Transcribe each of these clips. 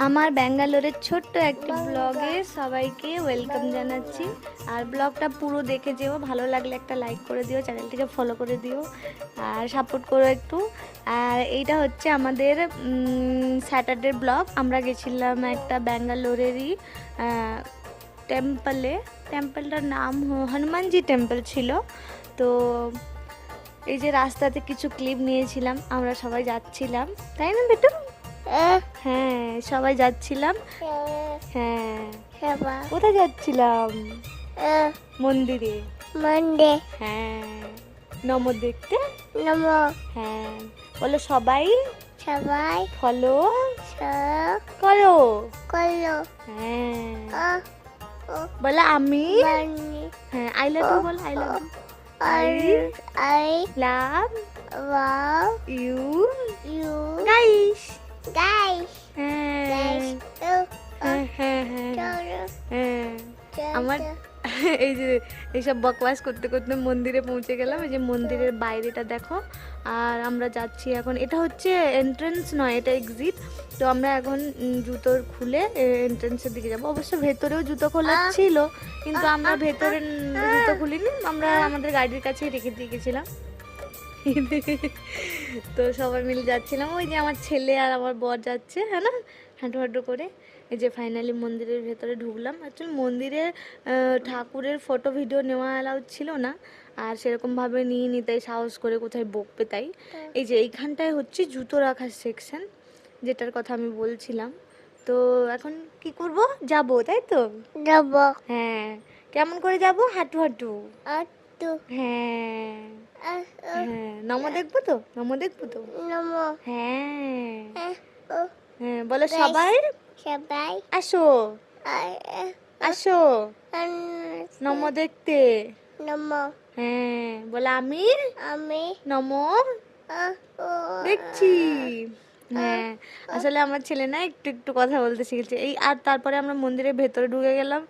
আমার ব্যাঙ্গালোরের ছোট্ট একটি ব্লগে সবাইকে ওয়েলকাম জানাচ্ছি। আর ব্লগটা পুরো দেখে যেও, ভালো লাগলে একটা লাইক করে দিও, চ্যানেলটিকে ফলো করে দিও আর সাপোর্ট করো একটু। আর এইটা হচ্ছে আমাদের স্যাটারডে ব্লগ। আমরা গেছিলাম একটা ব্যাঙ্গালোরেরই টেম্পলটার নাম হনুমানজি টেম্পল ছিল। তো এই যে রাস্তাতে কিছু ক্লিপ নিয়েছিলাম, আমরা সবাই যাচ্ছিলাম, তাই না বেটু? হ্যাঁ, সবাই যাচ্ছিলাম। হ্যাঁ, কোথায় যাচ্ছিলাম? মন্দিরে। হ্যাঁ, নম দেখতে। হ্যাঁ, বলো সবাই ফলো করো। হ্যাঁ, বলো আমি। হ্যাঁ, আই লাভ ইউ বলো, I love you. I love you guys. আমার এই যে এইসব বকওয়াস করতে করতে মন্দিরে পৌঁছে গেলাম। এই যে মন্দিরের বাইরেটা দেখো। আর আমরা যাচ্ছি এখন, এটা হচ্ছে এন্ট্রেন্স নয়, এটা এক্সিট। তো আমরা এখন জুতোর খুলে এন্ট্রেন্সের দিকে যাবো। অবশ্য ভেতরেও জুতো খোলা ছিল, কিন্তু আমরা ভেতরে জুতো খুলিনি, আমরা আমাদের গাড়ির কাছেই রেখে দিয়ে গেছিলাম। তো সবাই মিলে যাচ্ছিলাম। ওই যে আমার ছেলে আর আমার বর যাচ্ছে, হ্যাঁ না, হাঁটু হাঁটু করে। এই যে ফাইনালি মন্দিরের ভেতরে ঢুকলাম। অ্যাকচুয়ালি মন্দিরে ঠাকুরের ফটো ভিডিও নেওয়া অ্যালাউড ছিল না, আর সেরকমভাবে নিয়ে নি, তাই সাহস করে কোথায় বকবে তাই। এই যে এইখানটায় হচ্ছে জুতো রাখার সেকশন, যেটার কথা আমি বলছিলাম। তো এখন কি করব, যাব তাই তো? হ্যাঁ, কেমন করে যাব? হাঁটু হাঁটু। হ্যাঁ হ্যাঁ, নমো দেখবো তো, নমো দেখবো তো। হ্যাঁ হ্যাঁ, বলো সবাই আসো আসো নমো দেখতে। হ্যাঁ, বলো আমি নমো দেখছি। হ্যাঁ, আসলে আমার ছেলে না একটু একটু কথা বলতে শিখেছে এই। আর তারপরে আমরা মন্দিরের ভেতরে ঢুকে গেলাম।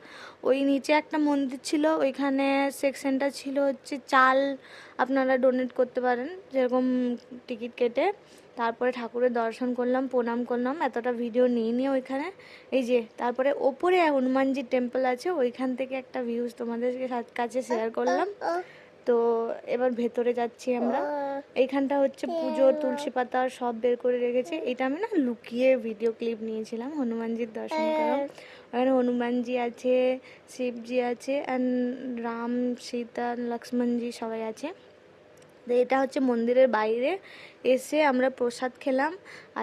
ওই নিচে একটা মন্দির ছিল, ওইখানে সেকশনটা ছিল হচ্ছে চাল আপনারা ডোনেট করতে পারেন, যেরকম টিকিট কেটে। তারপরে ঠাকুরের দর্শন করলাম, প্রণাম করলাম, এতটা ভিডিও নিয়ে ওইখানে। এই যে তারপরে ওপরে হনুমানজি টেম্পল আছে, ওইখান থেকে একটা ভিউজ তোমাদের কাছে শেয়ার করলাম। তো এবার ভেতরে যাচ্ছি আমরা। এইখানটা হচ্ছে পুজো, তুলসী পাতা সব বের করে রেখেছে। এটা আমি না লুকিয়ে ভিডিও ক্লিপ নিয়েছিলাম হনুমানজির দর্শন করাম। ওখানে হনুমানজি আছে, শিবজি আছে, অ্যান্ড রাম, সীতা, লক্ষ্মণজি সবাই আছে। তো এটা হচ্ছে মন্দিরের বাইরে। এসে আমরা প্রসাদ খেলাম। আর